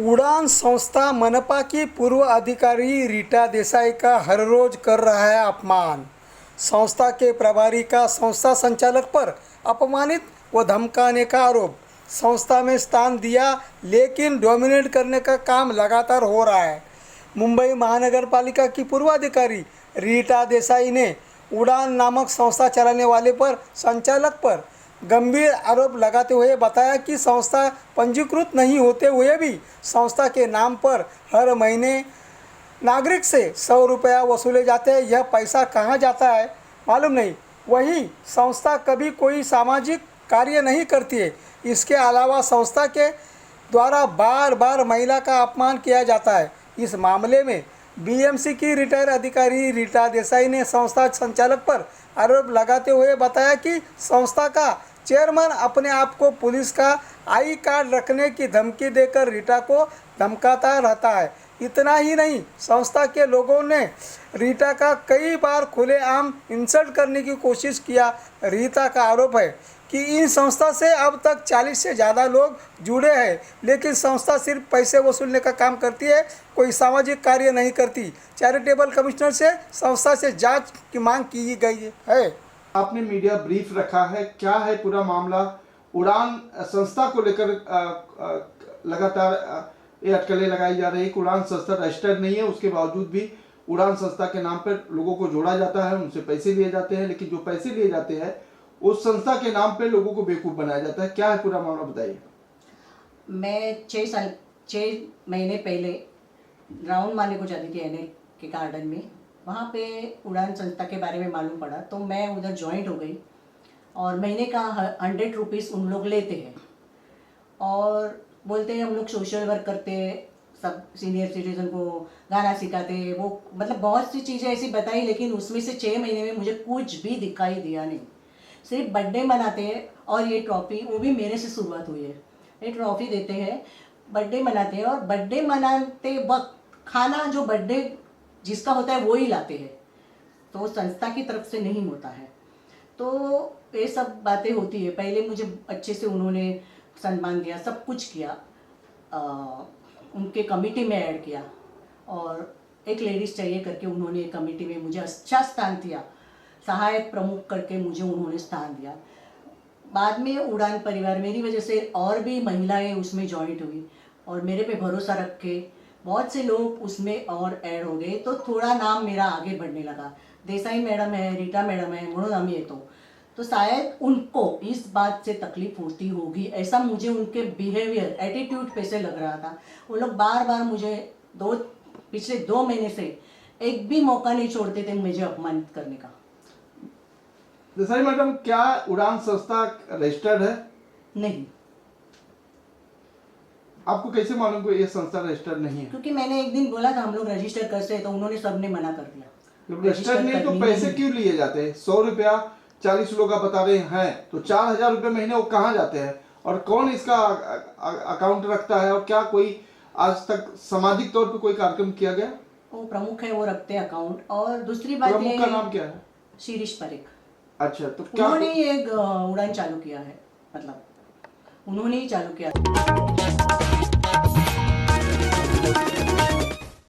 उड़ान संस्था मनपा की पूर्व अधिकारी रीटा देसाई का हर रोज कर रहा है अपमान। संस्था के प्रभारी का संस्था संचालक पर अपमानित व धमकाने का आरोप। संस्था में स्थान दिया लेकिन डोमिनेट करने का काम लगातार हो रहा है। मुंबई महानगर पालिका की पूर्व अधिकारी रीटा देसाई ने उड़ान नामक संस्था चलाने वाले पर संचालक पर गंभीर आरोप लगाते हुए बताया कि संस्था पंजीकृत नहीं होते हुए भी संस्था के नाम पर हर महीने नागरिक से 100 रुपया वसूले जाते हैं। यह पैसा कहाँ जाता है मालूम नहीं। वहीं संस्था कभी कोई सामाजिक कार्य नहीं करती है। इसके अलावा संस्था के द्वारा बार बार महिला का अपमान किया जाता है। इस मामले में बीएमसी की रिटायर अधिकारी रीटा देसाई ने संस्था संचालक पर आरोप लगाते हुए बताया कि संस्था का चेयरमैन अपने आप को पुलिस का आई कार्ड रखने की धमकी देकर रीटा को धमकाता रहता है। इतना ही नहीं, संस्था के लोगों ने रीटा का कई बार खुलेआम इंसल्ट करने की कोशिश किया। रीटा का आरोप है कि इन संस्था से अब तक 40 से ज़्यादा लोग जुड़े हैं, लेकिन संस्था सिर्फ पैसे वसूलने का काम करती है, कोई सामाजिक कार्य नहीं करती। चैरिटेबल कमिश्नर से संस्था से जांच की मांग की गई है। आपने मीडिया ब्रीफ रखा है, क्या है पूरा मामला? उड़ान संस्था को लेकर लगातार ये अटकलें लगाई जा रही है कि उड़ान संस्था रजिस्टर्ड नहीं है, उसके बावजूद भी उड़ान संस्था के नाम पर लोगों को जोड़ा जाता है, उनसे पैसे लिए जाते हैं, लेकिन जो पैसे लिए जाते हैं उस संस्था के नाम पे लोगों को बेवकूफ़ बनाया जाता है। क्या है पूरा मामला, बताइए। मैं 6 महीने पहले राउंड मारने को जाती थी एनएल के गार्डन में। वहाँ पे उड़ान संस्था के बारे में मालूम पड़ा तो मैं उधर ज्वाइंट हो गई और महीने का 100 रुपीज़ उन लोग लेते हैं और बोलते हैं हम लोग सोशल वर्क करते हैं, सब सीनियर सिटीजन को गाना सिखाते हैं, वो मतलब बहुत सी चीज़ें ऐसी बताई, लेकिन उसमें से 6 महीने में मुझे कुछ भी दिखाई दिया नहीं। सिर्फ बर्थडे मनाते हैं और ये ट्रॉफी, वो भी मेरे से शुरुआत हुई है। ये ट्रॉफी देते हैं, बर्थडे मनाते हैं और बर्थडे मनाते वक्त खाना जो बर्थडे जिसका होता है वो ही लाते हैं, तो संस्था की तरफ से नहीं होता है। तो ये सब बातें होती है। पहले मुझे अच्छे से उन्होंने सम्मान दिया, सब कुछ किया, उनके कमेटी में ऐड किया और एक लेडीज़ चाहिए करके उन्होंने कमेटी में मुझे अच्छा स्थान दिया, सहायक प्रमुख करके मुझे उन्होंने स्थान दिया। बाद में उड़ान परिवार मेरी वजह से और भी महिलाएं उसमें ज्वाइंट हुई और मेरे पे भरोसा रख के बहुत से लोग उसमें और ऐड हो गए, तो थोड़ा नाम मेरा आगे बढ़ने लगा। देसाई मैडम है, रीटा मैडम है, म्हणून हम ये तो शायद उनको इस बात से तकलीफ होती होगी, ऐसा मुझे उनके बिहेवियर एटीट्यूड पे से लग रहा था। वो लोग बार बार मुझे पिछले 2 महीने से एक भी मौका नहीं छोड़ते थे मुझे अपमानित करने का। देसाई मैडम, क्या उड़ान संस्था रजिस्टर्ड है? नहीं। आपको कैसे मालूम कि ये संस्था रजिस्टर्ड नहीं है? क्योंकि मैंने एक दिन बोला था हम लोग रजिस्टर करते हैं, तो उन्होंने सबने मना कर दिया। रजिस्टर्ड नहीं तो पैसे क्यों लिए जाते हैं? 100 रुपया 40 लोग आप बता रहे हैं, तो 4000 रुपये महीने वो कहाँ जाते हैं और कौन इसका अकाउंट रखता है? और क्या कोई आज तक सामाजिक तौर पे कोई कार्यक्रम किया गया? वो प्रमुख है, वो रखते हैं अकाउंट। और दूसरी बात, प्रमुख का नाम क्या है? शिरीष परेख। अच्छा, तो क्या उन्होंने ही एक उड़ान चालू किया है, मतलब उन्होंने ही चालू किया।